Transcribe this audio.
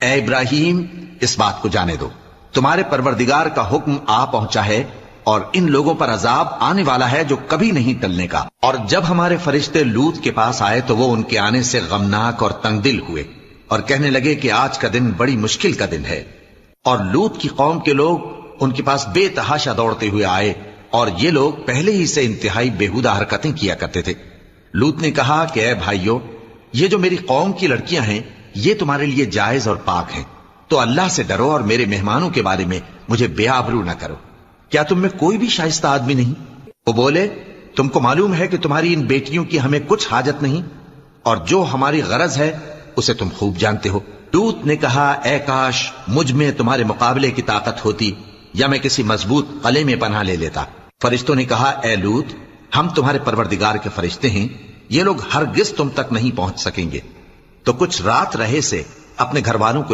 اے ابراہیم، اس بات کو جانے دو، تمہارے پروردگار کا حکم آ پہنچا ہے اور ان لوگوں پر عذاب آنے والا ہے جو کبھی نہیں ٹلنے کا۔ اور جب ہمارے فرشتے لوط کے پاس آئے تو وہ ان کے آنے سے غمناک اور تنگ دل ہوئے اور کہنے لگے کہ آج کا دن بڑی مشکل کا دن ہے۔ اور لوط کی قوم کے لوگ ان کے پاس بے تحاشا دوڑتے ہوئے آئے، اور یہ لوگ پہلے ہی سے انتہائی بےہودہ حرکتیں کیا کرتے تھے۔ لوط نے کہا کہ اے بھائیو، یہ جو میری قوم کی لڑکیاں ہیں یہ تمہارے لیے جائز اور پاک ہیں، تو اللہ سے ڈرو اور میرے مہمانوں کے بارے میں مجھے بے آبرو نہ کرو۔ کیا تم میں کوئی بھی شائستہ آدمی نہیں؟ وہ بولے، تم کو معلوم ہے کہ تمہاری ان بیٹیوں کی ہمیں کچھ حاجت نہیں، اور جو ہماری غرض ہے اسے تم خوب جانتے ہو۔ لوط نے کہا، اے کاش مجھ میں تمہارے مقابلے کی طاقت ہوتی، یا میں کسی مضبوط قلعے میں پناہ لے لیتا۔ فرشتوں نے کہا، اے لوط، ہم تمہارے پروردگار کے فرشتے ہیں، یہ لوگ ہرگز تم تک نہیں پہنچ سکیں گے۔ تو کچھ رات رہے سے اپنے گھر والوں کو